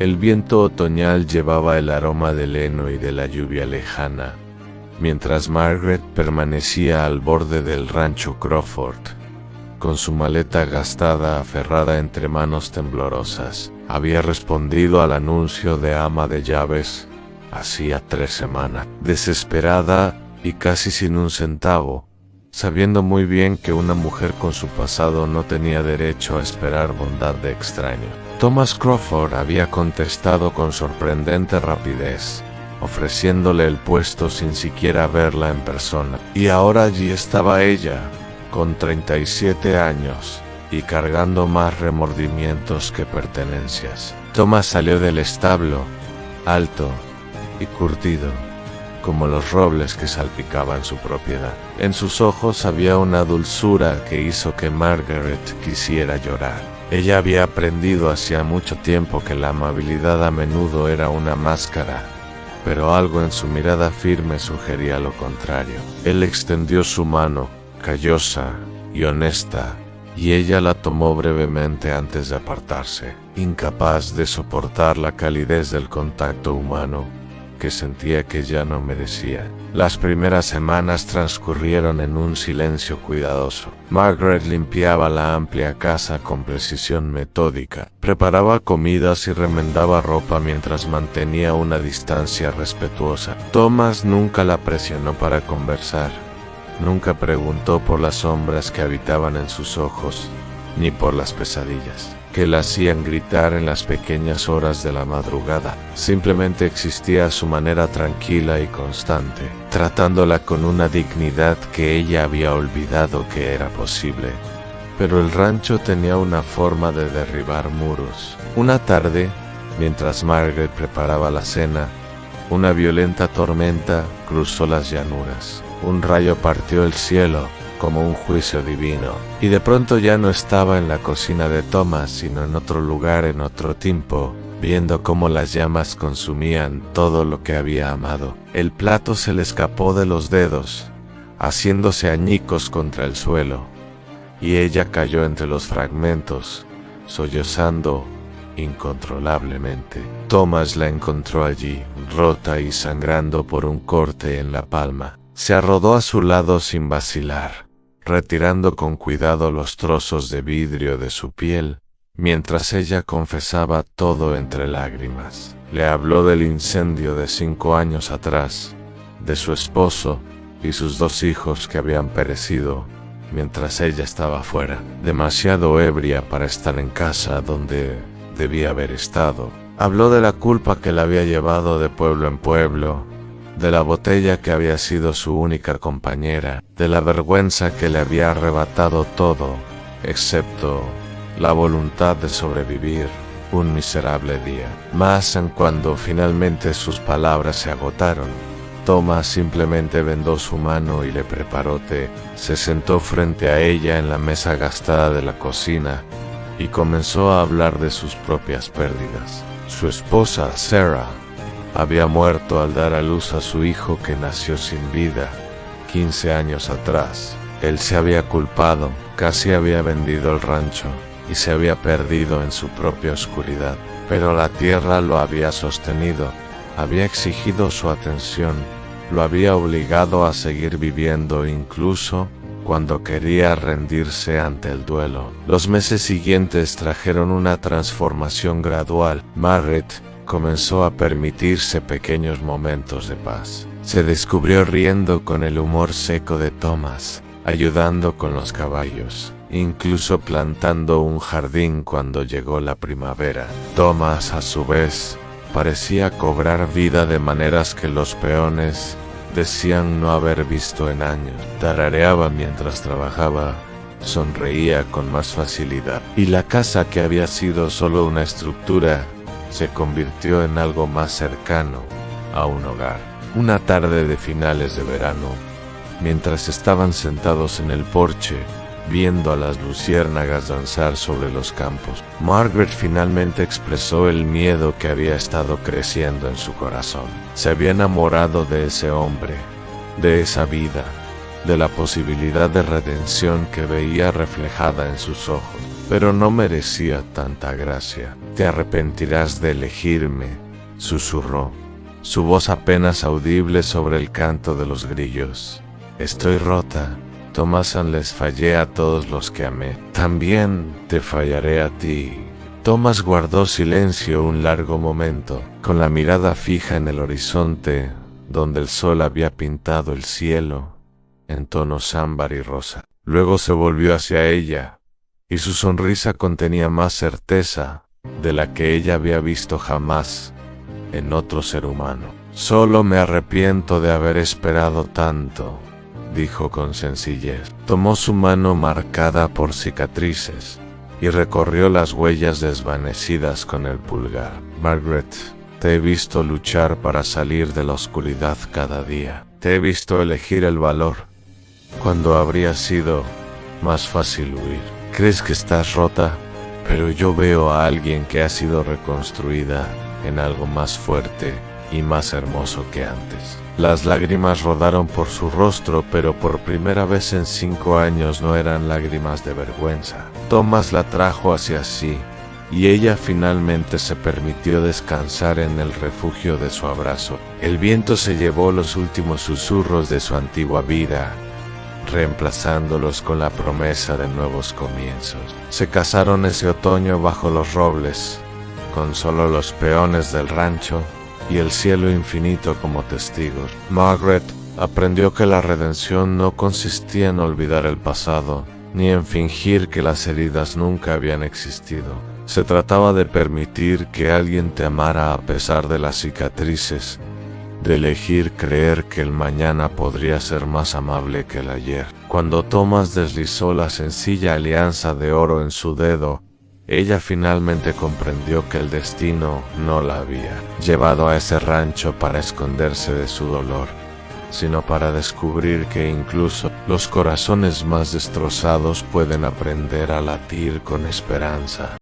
El viento otoñal llevaba el aroma del heno y de la lluvia lejana, mientras Margaret permanecía al borde del rancho Crawford, con su maleta gastada aferrada entre manos temblorosas. Había respondido al anuncio de ama de llaves hacía 3 semanas, desesperada y casi sin un centavo, sabiendo muy bien que una mujer con su pasado no tenía derecho a esperar bondad de extraño. Thomas Crawford había contestado con sorprendente rapidez, ofreciéndole el puesto sin siquiera verla en persona. Y ahora allí estaba ella, con 37 años, y cargando más remordimientos que pertenencias. Thomas salió del establo, alto y curtido, como los robles que salpicaban su propiedad. En sus ojos había una dulzura que hizo que Margaret quisiera llorar. Ella había aprendido hacía mucho tiempo que la amabilidad a menudo era una máscara, pero algo en su mirada firme sugería lo contrario. Él extendió su mano, callosa y honesta, y ella la tomó brevemente antes de apartarse, incapaz de soportar la calidez del contacto humano que sentía que ya no merecía. Las primeras semanas transcurrieron en un silencio cuidadoso. Margaret limpiaba la amplia casa con precisión metódica, preparaba comidas y remendaba ropa mientras mantenía una distancia respetuosa. Thomas nunca la presionó para conversar, nunca preguntó por las sombras que habitaban en sus ojos, ni por las pesadillas que la hacían gritar en las pequeñas horas de la madrugada. Simplemente existía a su manera tranquila y constante, tratándola con una dignidad que ella había olvidado que era posible. Pero el rancho tenía una forma de derribar muros. Una tarde, mientras Margaret preparaba la cena, una violenta tormenta cruzó las llanuras. Un rayo partió el cielo como un juicio divino, y de pronto ya no estaba en la cocina de Thomas, sino en otro lugar, en otro tiempo, viendo cómo las llamas consumían todo lo que había amado. El plato se le escapó de los dedos, haciéndose añicos contra el suelo, y ella cayó entre los fragmentos, sollozando incontrolablemente. Thomas la encontró allí, rota y sangrando por un corte en la palma. Se arrodó a su lado sin vacilar, retirando con cuidado los trozos de vidrio de su piel, mientras ella confesaba todo entre lágrimas. Le habló del incendio de 5 años atrás, de su esposo y sus 2 hijos que habían perecido mientras ella estaba fuera, demasiado ebria para estar en casa donde debía haber estado. Habló de la culpa que la había llevado de pueblo en pueblo, de la botella que había sido su única compañera, de la vergüenza que le había arrebatado todo, excepto la voluntad de sobrevivir un miserable día. Mas cuando finalmente sus palabras se agotaron, Thomas simplemente vendó su mano y le preparó té. Se sentó frente a ella en la mesa gastada de la cocina y comenzó a hablar de sus propias pérdidas. Su esposa, Sarah, había muerto al dar a luz a su hijo que nació sin vida 15 años atrás. Él se había culpado, casi había vendido el rancho y se había perdido en su propia oscuridad. Pero la tierra lo había sostenido, había exigido su atención, lo había obligado a seguir viviendo incluso cuando quería rendirse ante el duelo. Los meses siguientes trajeron una transformación gradual. Margaret comenzó a permitirse pequeños momentos de paz. Se descubrió riendo con el humor seco de Thomas, ayudando con los caballos, incluso plantando un jardín cuando llegó la primavera. Thomas, a su vez, parecía cobrar vida de maneras que los peones decían no haber visto en años. Tarareaba mientras trabajaba, sonreía con más facilidad, y la casa que había sido solo una estructura se convirtió en algo más cercano a un hogar. Una tarde de finales de verano, mientras estaban sentados en el porche, viendo a las luciérnagas danzar sobre los campos, Margaret finalmente expresó el miedo que había estado creciendo en su corazón. Se había enamorado de ese hombre, de esa vida, de la posibilidad de redención que veía reflejada en sus ojos. pero no merecía tanta gracia. Te arrepentirás de elegirme, susurró, su voz apenas audible sobre el canto de los grillos. Estoy rota, Thomasan, les fallé a todos los que amé. También te fallaré a ti. Thomas guardó silencio un largo momento, con la mirada fija en el horizonte, donde el sol había pintado el cielo en tonos ámbar y rosa. Luego se volvió hacia ella, y su sonrisa contenía más certeza de la que ella había visto jamás en otro ser humano. Solo me arrepiento de haber esperado tanto, dijo con sencillez. Tomó su mano marcada por cicatrices y recorrió las huellas desvanecidas con el pulgar. Margaret, te he visto luchar para salir de la oscuridad cada día. Te he visto elegir el valor cuando habría sido más fácil huir. Crees que estás rota, pero yo veo a alguien que ha sido reconstruida en algo más fuerte y más hermoso que antes. Las lágrimas rodaron por su rostro, pero por primera vez en 5 años no eran lágrimas de vergüenza. Thomas la trajo hacia sí, y ella finalmente se permitió descansar en el refugio de su abrazo. El viento se llevó los últimos susurros de su antigua vida, reemplazándolos con la promesa de nuevos comienzos. Se casaron ese otoño bajo los robles, con solo los peones del rancho y el cielo infinito como testigos. Margaret aprendió que la redención no consistía en olvidar el pasado, ni en fingir que las heridas nunca habían existido. Se trataba de permitir que alguien te amara a pesar de las cicatrices, de elegir creer que el mañana podría ser más amable que el ayer. Cuando Thomas deslizó la sencilla alianza de oro en su dedo, ella finalmente comprendió que el destino no la había llevado a ese rancho para esconderse de su dolor, sino para descubrir que incluso los corazones más destrozados pueden aprender a latir con esperanza.